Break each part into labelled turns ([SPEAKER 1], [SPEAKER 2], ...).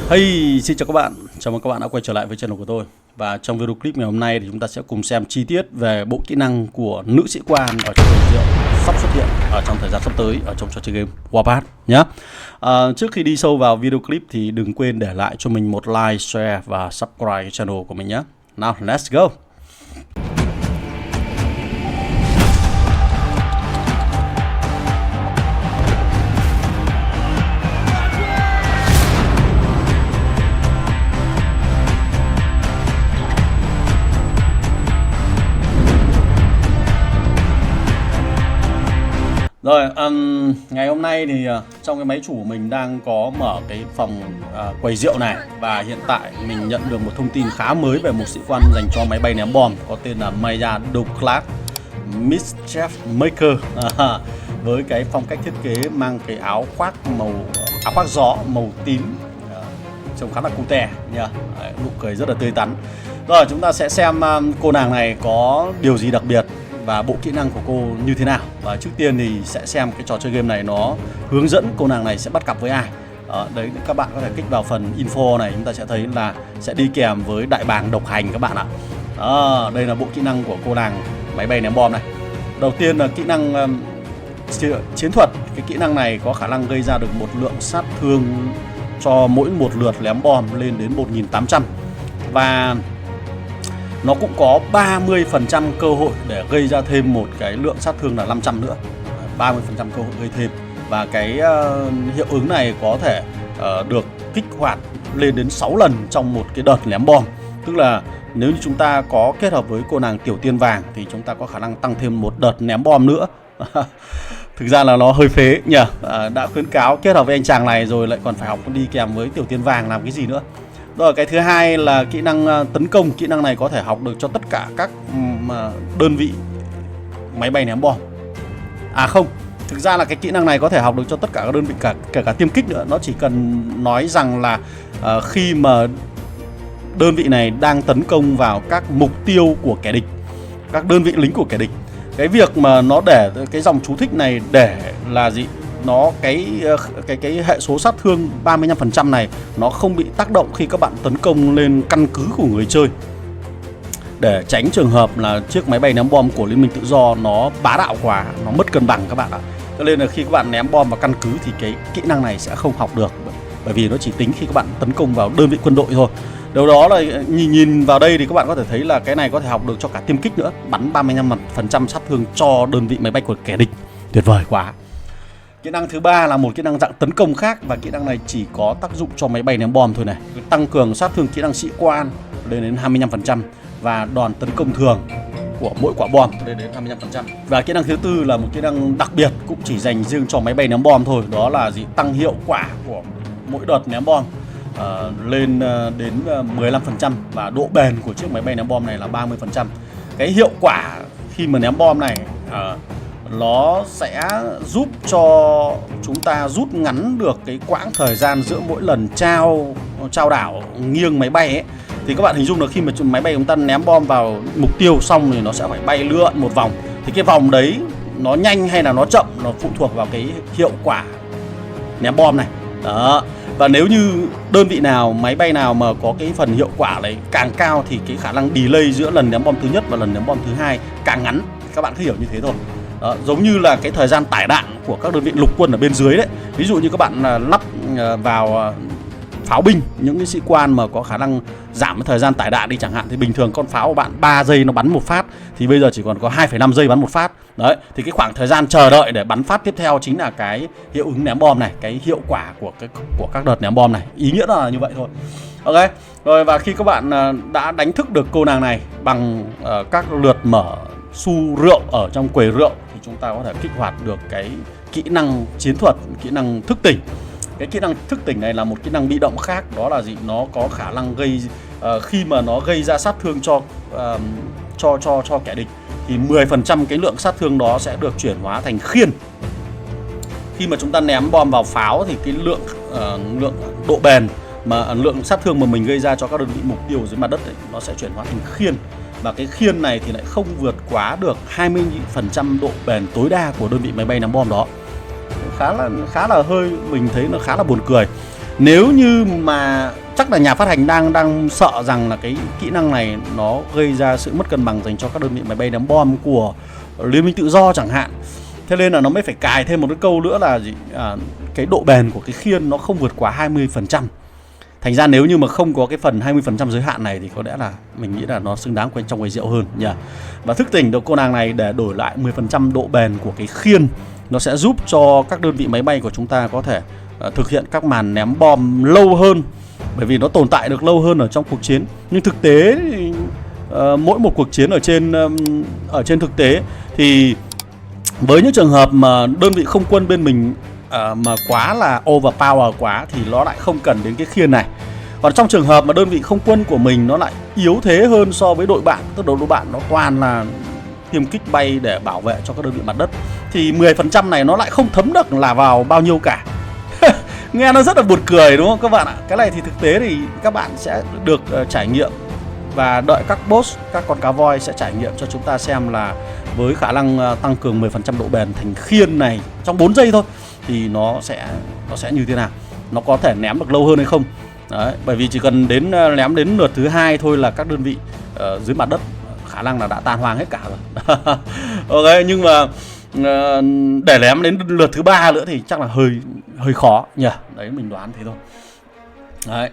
[SPEAKER 1] Hey, xin chào các bạn, chào mừng các bạn đã quay trở lại với channel của tôi. Và trong video clip ngày hôm nay thì chúng ta sẽ cùng xem chi tiết về bộ kỹ năng của nữ sĩ quan ở trong quầy rượu sắp xuất hiện ở trong thời gian sắp tới ở trong trò chơi game Warpath nhé. Trước khi đi sâu vào video clip thì đừng quên để lại cho mình một like, share và subscribe cái channel của mình nhé. Nào, let's go! Rồi, ngày hôm nay thì trong cái máy chủ của mình đang có mở cái phòng quầy rượu này. Và hiện tại mình nhận được một thông tin khá mới về một sĩ quan dành cho máy bay ném bom có tên là Maya Douglas Mischief Maker. Với cái phong cách thiết kế mang cái áo khoác gió màu tím, trông khá là cute nha. Nụ cười rất là tươi tắn. Rồi, chúng ta sẽ xem cô nàng này có điều gì đặc biệt và bộ kỹ năng của cô như thế nào. Và trước tiên thì sẽ xem cái trò chơi game này nó hướng dẫn cô nàng này sẽ bắt cặp với ai. Đấy, các bạn có thể kích vào phần info này, chúng ta sẽ thấy là sẽ đi kèm với đại bàng độc hành các bạn ạ. Đây là bộ kỹ năng của cô nàng máy bay ném bom này. Đầu tiên là kỹ năng chiến thuật. Cái kỹ năng này có khả năng gây ra được một lượng sát thương cho mỗi một lượt ném bom lên đến 1800. Và nó cũng có 30% cơ hội để gây ra thêm một cái lượng sát thương là 500 nữa. 30% cơ hội gây thêm. Và cái hiệu ứng này có thể được kích hoạt lên đến 6 lần trong một cái đợt ném bom. Tức là nếu như chúng ta có kết hợp với cô nàng tiểu tiên vàng thì chúng ta có khả năng tăng thêm một đợt ném bom nữa. Thực ra là nó hơi phế nhỉ. Đã khuyến cáo kết hợp với anh chàng này rồi lại còn phải học đi kèm với tiểu tiên vàng làm cái gì nữa. Rồi, cái thứ hai là kỹ năng tấn công. Kỹ năng này có thể học được cho tất cả các đơn vị máy bay ném bom. Không, thực ra là cái kỹ năng này có thể học được cho tất cả các đơn vị, kể cả tiêm kích nữa. Nó chỉ cần nói rằng là khi mà đơn vị này đang tấn công vào các mục tiêu của kẻ địch, các đơn vị lính của kẻ địch, cái việc mà nó để cái dòng chú thích này để là gì? Nó cái hệ số sát thương 35% này nó không bị tác động khi các bạn tấn công lên căn cứ của người chơi, để tránh trường hợp là chiếc máy bay ném bom của Liên minh Tự do nó bá đạo quá, nó mất cân bằng các bạn ạ. Cho nên là khi các bạn ném bom vào căn cứ thì cái kỹ năng này sẽ không học được, bởi vì nó chỉ tính khi các bạn tấn công vào đơn vị quân đội thôi. Điều đó là nhìn vào đây thì các bạn có thể thấy là cái này có thể học được cho cả tiêm kích nữa, bắn 35% sát thương cho đơn vị máy bay của kẻ địch. Tuyệt vời quá. Kỹ năng thứ ba là một kỹ năng dạng tấn công khác, và kỹ năng này chỉ có tác dụng cho máy bay ném bom thôi này. Tăng cường sát thương kỹ năng sĩ quan lên đến 25% và đòn tấn công thường của mỗi quả bom lên đến 25%. Và kỹ năng thứ tư là một kỹ năng đặc biệt cũng chỉ dành riêng cho máy bay ném bom thôi, đó là gì? Tăng hiệu quả của mỗi đợt ném bom lên đến 15% và độ bền của chiếc máy bay ném bom này là 30%. Cái hiệu quả khi mà ném bom này nó sẽ giúp cho chúng ta rút ngắn được cái quãng thời gian giữa mỗi lần trao đảo nghiêng máy bay ấy. Thì các bạn hình dung là khi mà máy bay chúng ta ném bom vào mục tiêu xong thì nó sẽ phải bay lượn một vòng. Thì cái vòng đấy nó nhanh hay là nó chậm nó phụ thuộc vào cái hiệu quả ném bom này. Đó. Và nếu như đơn vị nào, máy bay nào mà có cái phần hiệu quả đấy càng cao thì cái khả năng delay giữa lần ném bom thứ nhất và lần ném bom thứ hai càng ngắn. Các bạn cứ hiểu như thế thôi. Đó, giống như là cái thời gian tải đạn của các đơn vị lục quân ở bên dưới đấy. Ví dụ như các bạn lắp vào pháo binh, những cái sĩ quan mà có khả năng giảm thời gian tải đạn đi chẳng hạn, thì bình thường con pháo của bạn 3 giây nó bắn một phát thì bây giờ chỉ còn có 2,5 giây bắn một phát. Đấy, thì cái khoảng thời gian chờ đợi để bắn phát tiếp theo chính là cái hiệu ứng ném bom này, cái hiệu quả của các đợt ném bom này. Ý nghĩa là như vậy thôi. Ok. Rồi, và khi các bạn đã đánh thức được cô nàng này bằng các lượt mở xu rượu ở trong quầy rượu thì chúng ta có thể kích hoạt được cái kỹ năng chiến thuật, kỹ năng thức tỉnh. Cái kỹ năng thức tỉnh này là một kỹ năng bị động khác, đó là gì? Nó có khả năng gây khi mà nó gây ra sát thương cho kẻ địch thì 10% cái lượng sát thương đó sẽ được chuyển hóa thành khiên. Khi mà chúng ta ném bom vào pháo thì cái lượng độ bền mà lượng sát thương mà mình gây ra cho các đơn vị mục tiêu dưới mặt đất ấy, nó sẽ chuyển hóa thành khiên. Và cái khiên này thì lại không vượt quá được 20% độ bền tối đa của đơn vị máy bay ném bom đó. Khá là hơi, mình thấy nó khá là buồn cười. Nếu như mà chắc là nhà phát hành đang sợ rằng là cái kỹ năng này nó gây ra sự mất cân bằng dành cho các đơn vị máy bay ném bom của Liên minh tự do chẳng hạn. Thế nên là nó mới phải cài thêm một cái câu nữa là gì? Cái độ bền của cái khiên nó không vượt quá 20%. Thành ra nếu như mà không có cái phần 20% giới hạn này thì có lẽ là mình nghĩ là nó xứng đáng trong quầy rượu hơn nhỉ. Và thức tỉnh được cô nàng này để đổi lại 10% độ bền của cái khiên. Nó sẽ giúp cho các đơn vị máy bay của chúng ta có thể thực hiện các màn ném bom lâu hơn, bởi vì nó tồn tại được lâu hơn ở trong cuộc chiến. Nhưng thực tế thì, mỗi một cuộc chiến ở trên thực tế thì với những trường hợp mà đơn vị không quân bên mình mà quá là overpower quá thì nó lại không cần đến cái khiên này. Còn trong trường hợp mà đơn vị không quân của mình nó lại yếu thế hơn so với đội bạn, tức là đội bạn nó toàn là tiêm kích bay để bảo vệ cho các đơn vị mặt đất, thì 10% này nó lại không thấm được là vào bao nhiêu cả. Nghe nó rất là buồn cười đúng không các bạn ạ? Cái này thì thực tế thì các bạn sẽ được trải nghiệm, và đợi các boss, các con cá voi sẽ trải nghiệm cho chúng ta xem là với khả năng tăng cường 10% độ bền thành khiên này trong 4 giây thôi thì nó sẽ như thế nào, nó có thể ném được lâu hơn hay không. Đấy, bởi vì chỉ cần ném đến lượt thứ 2 thôi là các đơn vị dưới mặt đất khả năng là đã tan hoang hết cả rồi. Ok, nhưng mà để ném đến lượt thứ 3 nữa thì chắc là hơi khó nhỉ. Đấy, mình đoán thế thôi. Đấy.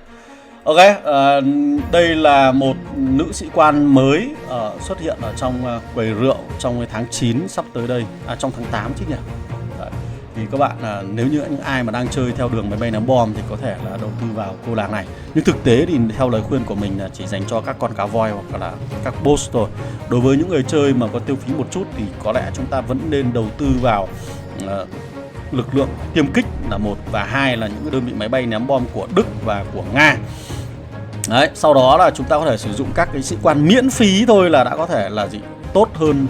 [SPEAKER 1] Ok, đây là một nữ sĩ quan mới xuất hiện ở trong quầy rượu trong cái tháng 9 sắp tới đây, trong tháng 8 chứ nhỉ. Đấy. Thì các bạn nếu như những ai mà đang chơi theo đường máy bay ném bom thì có thể là đầu tư vào cô nàng này. Nhưng thực tế thì theo lời khuyên của mình là chỉ dành cho các con cá voi hoặc là các boss thôi. Đối với những người chơi mà có tiêu phí một chút thì có lẽ chúng ta vẫn nên đầu tư vào lực lượng tiêm kích là một, và hai là những đơn vị máy bay ném bom của Đức và của Nga. Đấy, sau đó là chúng ta có thể sử dụng các cái sĩ quan miễn phí thôi là đã có thể là tốt hơn,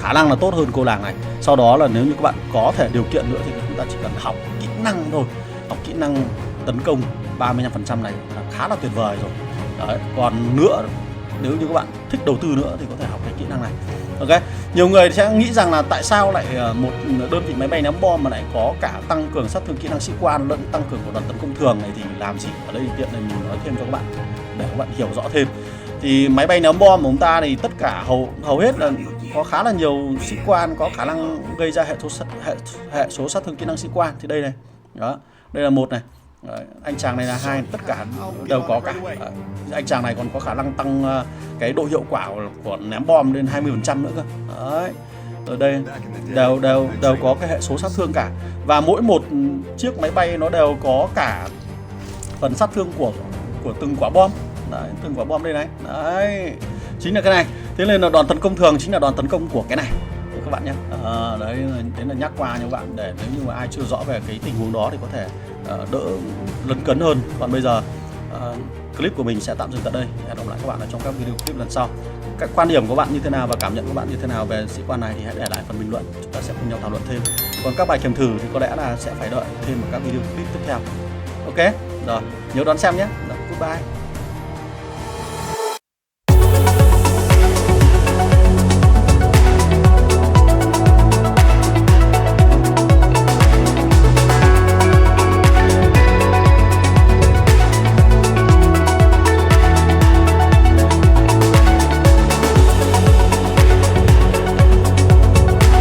[SPEAKER 1] khả năng là tốt hơn cô nàng này. Sau đó là nếu như các bạn có thể điều kiện nữa thì chúng ta chỉ cần học kỹ năng thôi, học kỹ năng tấn công 35% này là khá là tuyệt vời rồi. Đấy, còn nữa nếu như các bạn thích đầu tư nữa thì có thể học cái kỹ năng này. Ok, nhiều người sẽ nghĩ rằng là tại sao lại một đơn vị máy bay ném bom mà lại có cả tăng cường sát thương kỹ năng sĩ quan lẫn tăng cường của đoàn tấn công thường này thì làm gì? Ở đây tiện này mình nói thêm cho các bạn để các bạn hiểu rõ thêm. Thì máy bay ném bom của chúng ta thì tất cả hầu hết là có khá là nhiều sĩ quan có khả năng gây ra hệ số sát thương kỹ năng sĩ quan. Thì đây này, đó, đây là một này. Đấy, anh chàng này là hai, tất cả đều có cả. Đấy, anh chàng này còn có khả năng tăng cái độ hiệu quả của ném bom lên 20% nữa cơ. Đấy, ở đây đều có cái hệ số sát thương cả, và mỗi một chiếc máy bay nó đều có cả phần sát thương của từng quả bom. Đấy, từng quả bom đây này. Đấy, chính là cái này. Thế nên là đoàn tấn công thường chính là đoàn tấn công của cái này các bạn nhé. Đấy là nhắc qua cho các bạn để nếu như mà ai chưa rõ về cái tình huống đó thì có thể đỡ lấn cấn hơn. Còn bây giờ clip của mình sẽ tạm dừng tại đây. Hẹn gặp lại các bạn ở trong các video clip lần sau. Các quan điểm của bạn như thế nào và cảm nhận của bạn như thế nào về sĩ quan này thì hãy để lại phần bình luận, chúng ta sẽ cùng nhau thảo luận thêm. Còn các bài kiểm thử thì có lẽ là sẽ phải đợi thêm một các video clip tiếp theo. Ok, rồi nhớ đón xem nhé. Goodbye.